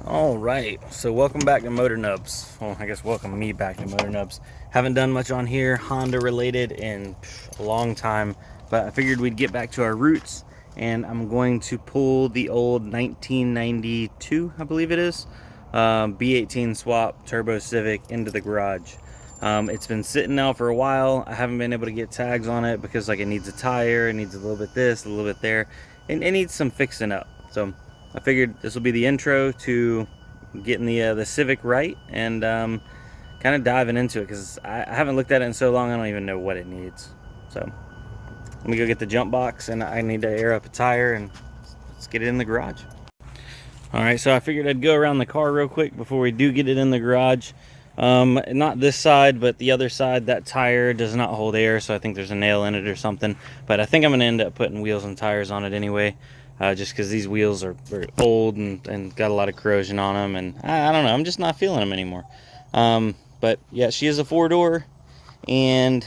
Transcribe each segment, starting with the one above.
All right, so welcome back to Motor Nubs. Well, I guess welcome me back to Motor Nubs. Haven't done much on here Honda related in a long time, but I figured we'd get back to our roots, and I'm going to pull the old 1992, I believe it is, B18 swap turbo Civic into the garage. It's been sitting now for a while. I haven't been able to get tags on it because like it needs a tire, it needs a little bit this, a little bit there, and it needs some fixing up. So I figured this will be the intro to getting the Civic right and kind of diving into it because I haven't looked at it in so long I don't even know what it needs. So let me go get the jump box, and I need to air up a tire, and let's get it in the garage. All right, so I figured I'd go around the car real quick before we do get it in the garage. Not this side, but the other side, that tire does not hold air, so I think there's a nail in it or something. But I think I'm gonna end up putting wheels and tires on it anyway. Just because these wheels are very old and got a lot of corrosion on them, and I don't know, I'm just not feeling them anymore. But yeah, she is a 4-door, and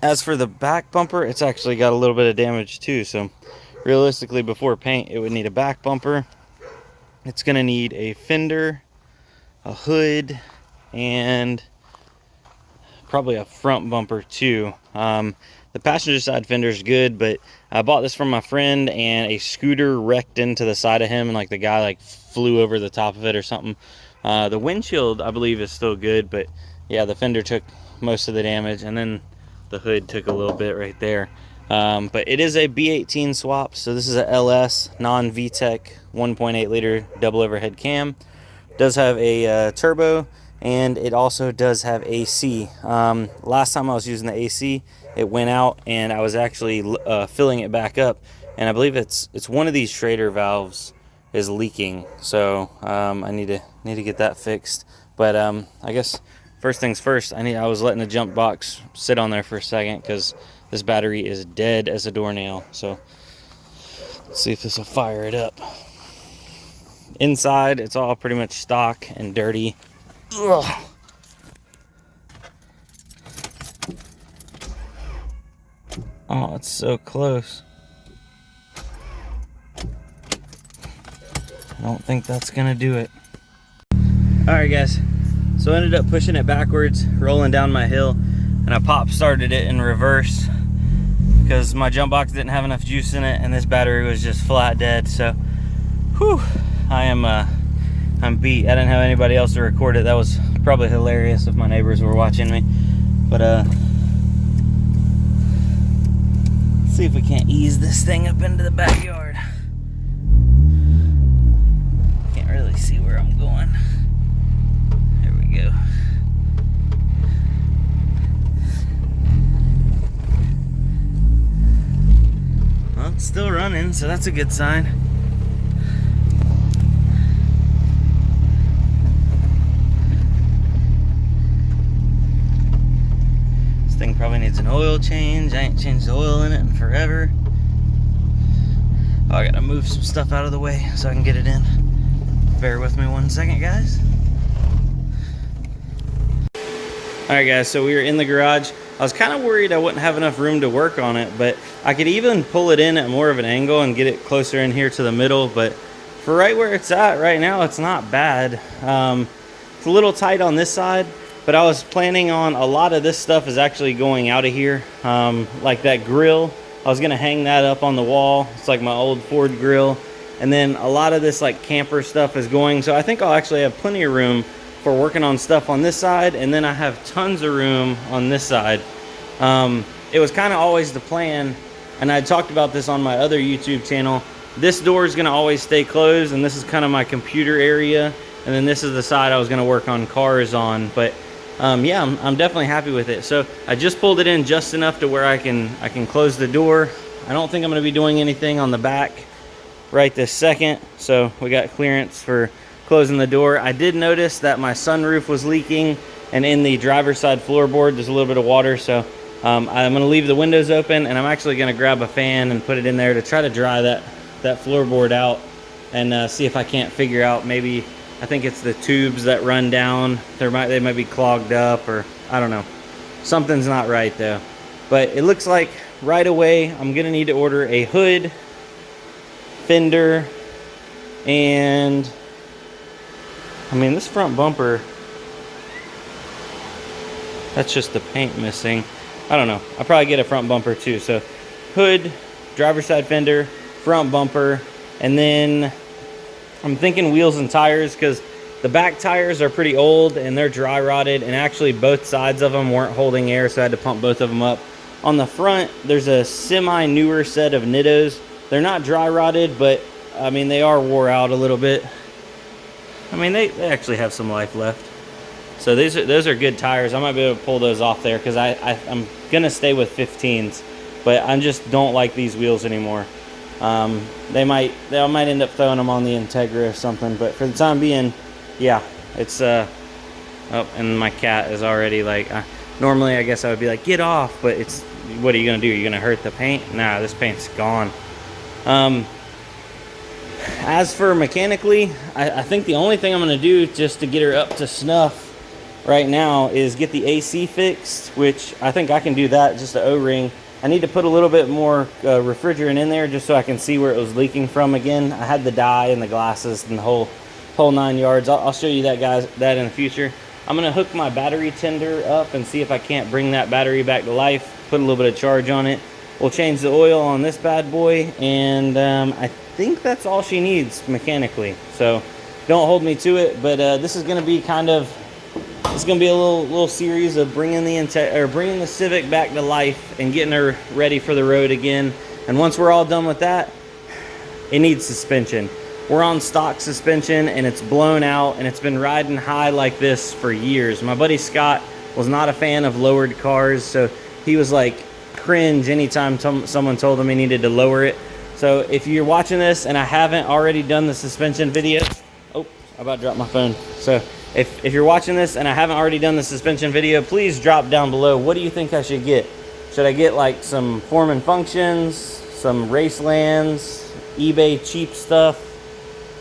as for the back bumper, it's actually got a little bit of damage too. So realistically, before paint, it would need a back bumper. It's gonna need a fender, a hood, and probably a front bumper too. The passenger side fender is good, but I bought this from my friend, and a scooter wrecked into the side of him, and like the guy like flew over the top of it or something. The windshield, I believe, is still good, but yeah, the fender took most of the damage, and then the hood took a little bit right there. But it is a B18 swap, so this is a LS non-VTEC 1.8 liter double overhead cam. Does have a turbo, and it also does have AC. Last time I was using the AC, it went out, and I was actually filling it back up, and I believe it's one of these Schrader valves is leaking, so I need to get that fixed. But I guess first things first, I was letting the jump box sit on there for a second because this battery is dead as a doornail. So let's see if this will fire it up. Inside, it's all pretty much stock and dirty. Ugh. Oh, it's so close. I don't think that's gonna do it. Alright guys, so I ended up pushing it backwards, rolling down my hill, and I pop started it in reverse because my jump box didn't have enough juice in it, and this battery was just flat dead. So whew, I'm beat. I didn't have anybody else to record it. That was probably hilarious if my neighbors were watching me. But let's see if we can't ease this thing up into the backyard. Can't really see where I'm going. There we go. Well, it's still running, so that's a good sign. Thing probably needs an oil change. I ain't changed the oil in it in forever. Oh, I gotta move some stuff out of the way so I can get it in. Bear with me 1 second, guys. Alright guys, so we were in the garage. I was kind of worried I wouldn't have enough room to work on it, but I could even pull it in at more of an angle and get it closer in here to the middle. But for right where it's at right now, it's not bad. It's a little tight on this side, but I was planning on a lot of this stuff is actually going out of here. Like that grill, I was gonna hang that up on the wall. It's like my old Ford grill. And then a lot of this like camper stuff is going. So I think I'll actually have plenty of room for working on stuff on this side. And then I have tons of room on this side. It was kind of always the plan, and I talked about this on my other YouTube channel. This door is gonna always stay closed, and this is kind of my computer area. And then this is the side I was gonna work on cars on. But yeah, I'm definitely happy with it. So I just pulled it in just enough to where I can close the door. I don't think I'm gonna be doing anything on the back right this second. So we got clearance for closing the door. I did notice that my sunroof was leaking, and in the driver's side floorboard there's a little bit of water. So I'm gonna leave the windows open, and I'm actually gonna grab a fan and put it in there to try to dry that floorboard out, and see if I can't figure out, maybe I think it's the tubes that run down. They might be clogged up, or I don't know. Something's not right though. But it looks like right away I'm gonna need to order a hood, fender, and I mean, this front bumper, that's just the paint missing. I don't know. I'll probably get a front bumper too. So hood, driver's side fender, front bumper, and then I'm thinking wheels and tires, because the back tires are pretty old and they're dry rotted, and actually both sides of them weren't holding air, so I had to pump both of them up. On the front, there's a semi newer set of Nittos. They're not dry rotted, but I mean, they are wore out a little bit. I mean, they actually have some life left. So those are good tires. I might be able to pull those off there, because I'm gonna stay with 15s, but I just don't like these wheels anymore. They might end up throwing them on the Integra or something, but for the time being, yeah, it's oh, and my cat is already like, normally I guess I would be like, get off, but it's, what are you gonna do? You're gonna hurt the paint? Nah, this paint's gone. As for mechanically, I think the only thing I'm gonna do just to get her up to snuff right now is get the AC fixed, which I think I can do that, just the O-ring. I need to put a little bit more refrigerant in there just so I can see where it was leaking from again. I had the dye and the glasses and the whole 9 yards. I'll show you that, guys, that in the future. I'm gonna hook my battery tender up and see if I can't bring that battery back to life, put a little bit of charge on it. We'll change the oil on this bad boy, and I think that's all she needs mechanically. So don't hold me to it, but this is gonna be kind of, it's gonna be a little series of bringing the Civic back to life and getting her ready for the road again. And once we're all done with that, it needs suspension. We're on stock suspension and it's blown out, and it's been riding high like this for years. My buddy Scott was not a fan of lowered cars, so he was like cringe anytime someone told him he needed to lower it. So if you're watching this and I haven't already done the suspension video, oh, I about dropped my phone. So if you're watching this and I haven't already done the suspension video, please drop down below. What do you think I should get? Should I get like some form and functions, some Racelands, eBay cheap stuff?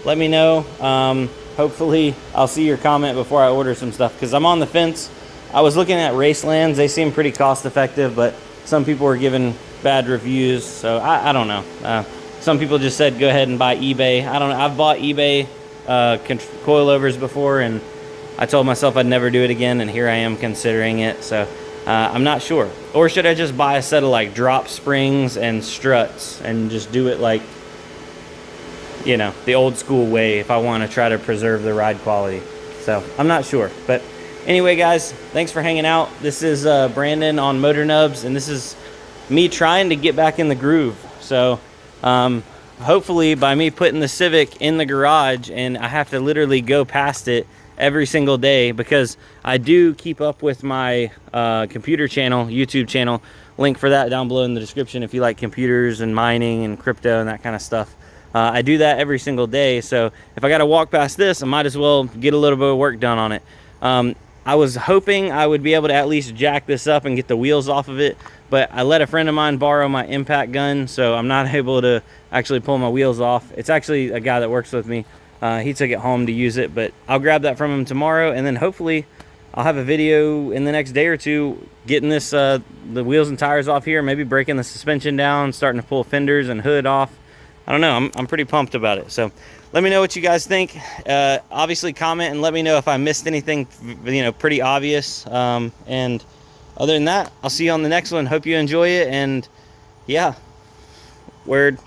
Let me know. Hopefully I'll see your comment before I order some stuff, because I'm on the fence. I was looking at Racelands. They seem pretty cost effective, but some people were giving bad reviews, so I don't know. Some people just said go ahead and buy eBay. I don't know. I've bought eBay coilovers before, and I told myself I'd never do it again, and here I am considering it. So I'm not sure. Or should I just buy a set of like drop springs and struts and just do it like, you know, the old school way if I want to try to preserve the ride quality? So I'm not sure. But anyway, guys, thanks for hanging out. This is Brandon on Motor Nubs, and this is me trying to get back in the groove. So hopefully by me putting the Civic in the garage, and I have to literally go past it every single day, because I do keep up with my computer channel, YouTube channel. Link for that down below in the description if you like computers and mining and crypto and that kind of stuff. I do that every single day, so if I got to walk past this, I might as well get a little bit of work done on it. I was hoping I would be able to at least jack this up and get the wheels off of it, but I let a friend of mine borrow my impact gun, so I'm not able to actually pull my wheels off. It's actually a guy that works with me. He took it home to use it, but I'll grab that from him tomorrow, and then hopefully I'll have a video in the next day or two getting this the wheels and tires off here, maybe breaking the suspension down, starting to pull fenders and hood off. I don't know. I'm pretty pumped about it. So let me know what you guys think. Obviously comment and let me know if I missed anything, you know, pretty obvious. And other than that, I'll see you on the next one. Hope you enjoy it. And yeah, word.